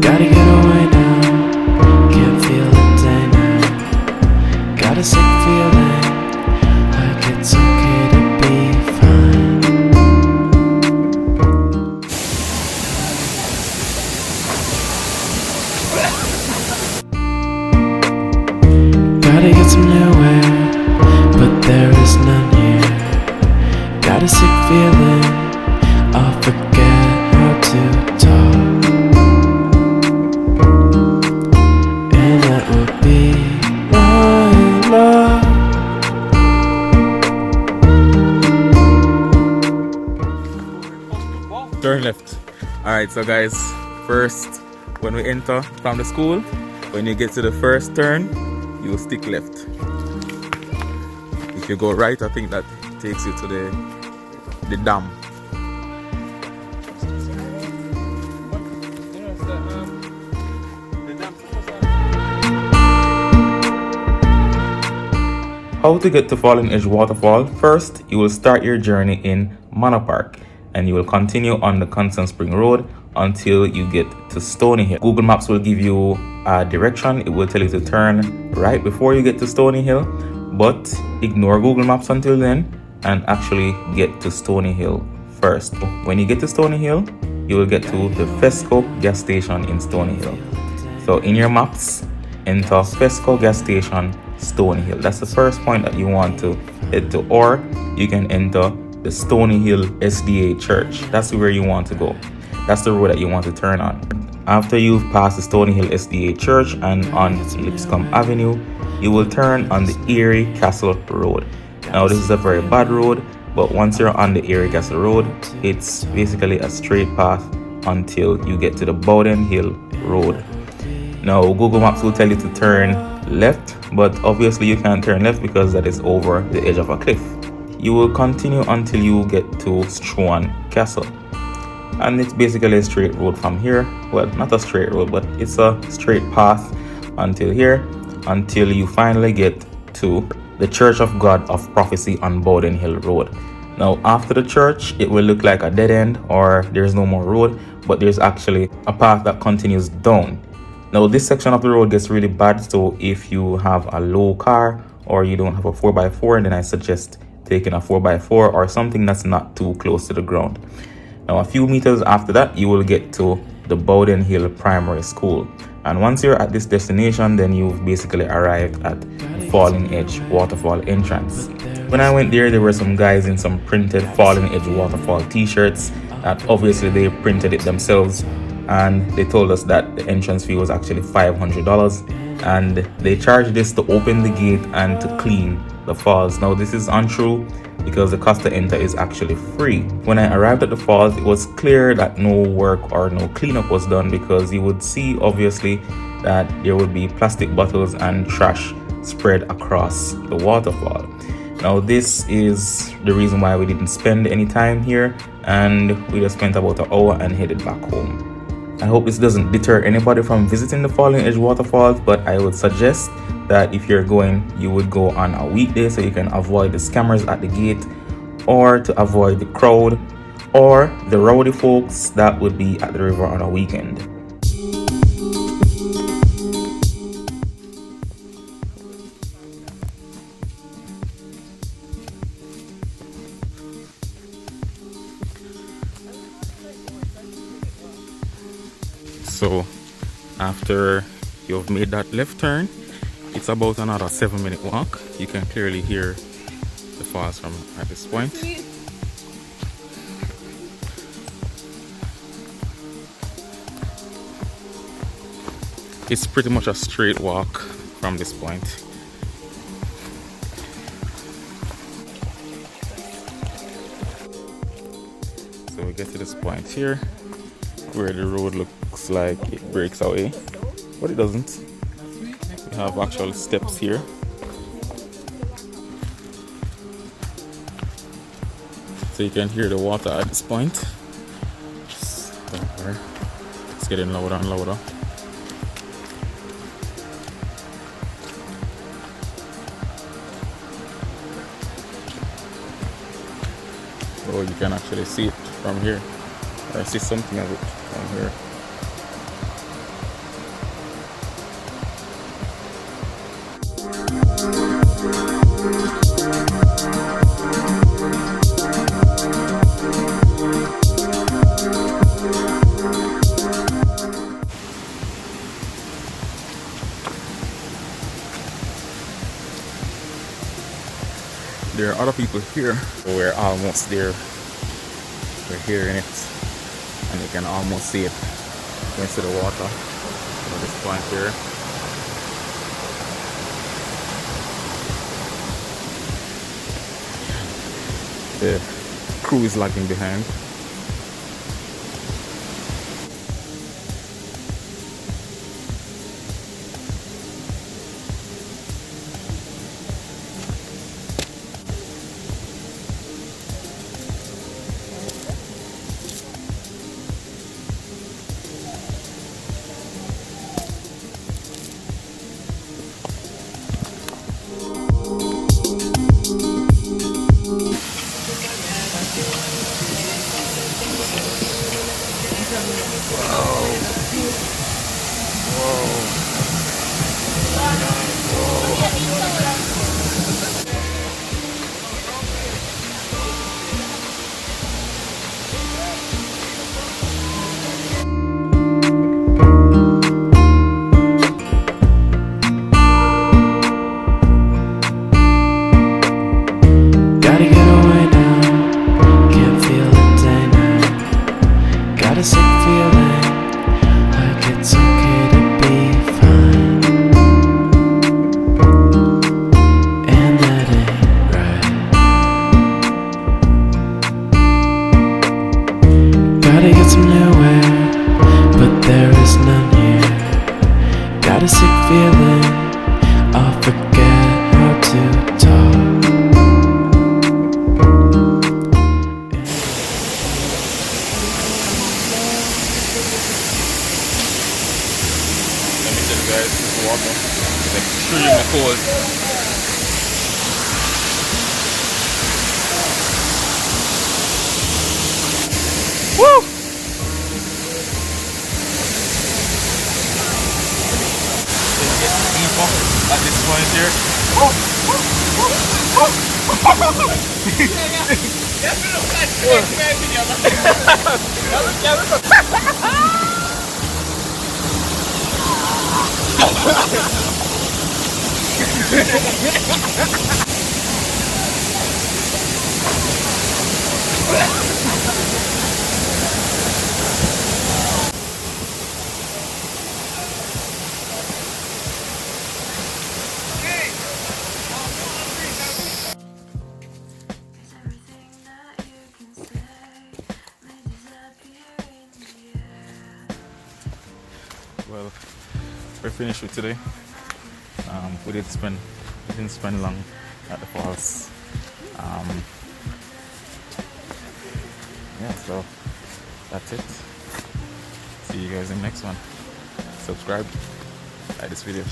Gotta get away now, can't feel it day now. Got a sick feeling, like it's okay to be fine. Gotta get some new air, but there is none here. Got a sick feeling, I'll forget how to talk. Turn left. Alright, so guys, first when we enter from the school, when you get to the first turn, you will stick left. If you go right, I think that takes you to the dam. How to get to Falling Edge Waterfall? First, you will start your journey in Manor Park and you will continue on the Constant Spring Road until you get to Stony Hill. Google Maps will give you a direction. It will tell you to turn right before you get to Stony Hill, but ignore Google Maps until then and actually get to Stony Hill first. When you get to Stony Hill, you will get to the Fesco gas station in Stony Hill. So in your maps, enter Fesco gas station, Stony Hill. That's the first point that you want to head to, or you can enter the Stony Hill SDA Church. That's where you want to go. That's the road that you want to turn on. After you've passed the Stony Hill SDA Church and on Lipscomb Avenue, you will turn on the Erie Castle Road. Now this is a very bad road, but once you're on the Erie Castle Road, it's basically a straight path until you get to the Bowden Hill Road. Now Google Maps will tell you to turn left, but obviously you can't turn left because that is over the edge of a cliff. You will continue until you get to Struan Castle, and it's basically a straight road from here. Well, not a straight road, but it's a straight path until here, until you finally get to the Church of God of Prophecy on Bowden Hill Road. Now after the church, it will look like a dead end, or there's no more road, but there's actually a path that continues down. Now this section of the road gets really bad, so if you have a low car or you don't have a 4x4, then I suggest taking a 4x4 or something that's not too close to the ground. Now a few meters after that, you will get to the Bowden Hill Primary School, and once you're at this destination, then you've basically arrived at the Falling Edge Waterfall entrance. When I went there were some guys in some printed Falling Edge Waterfall t-shirts that obviously they printed it themselves, and they told us that the entrance fee was actually $500, and they charged this to open the gate and to clean the falls. Now this is untrue because the cost to enter is actually free. When I arrived at the falls, it was clear that no work or no cleanup was done, because you would see obviously that there would be plastic bottles and trash spread across the waterfall. Now this is the reason why we didn't spend any time here, and we just spent about an hour and headed back home. I hope this doesn't deter anybody from visiting the Falling Edge Waterfalls, but I would suggest that if you're going, you would go on a weekday so you can avoid the scammers at the gate, or to avoid the crowd or the rowdy folks that would be at the river on a weekend. So after you've made that left turn, it's about another 7-minute walk. You can clearly hear the falls from at this point. It's pretty much a straight walk from this point. So we get to this point here where the road looks like it breaks away. but it doesn't. We have actual steps here. So you can hear the water at this point. Don't worry. It's getting louder and louder. Oh, you can actually see it from here. Or I see something of it from here. There are other people here. We're almost there. We're hearing it, and you can almost see it. You can see the water at this point here. The crew is lagging behind. Gotta get away now, can't feel a day now. Got a sick feeling, like it's okay to be fine. And that ain't right. Gotta get some new air, but there is none here. Got a sick feeling, I'll forget how to talk. Guys, this water is extremely cold. Woo! It gets deeper at this point here. Well, we're finished with today. We didn't spend long at the falls. Yeah, so that's it. See you guys in the next one. Subscribe, like this video.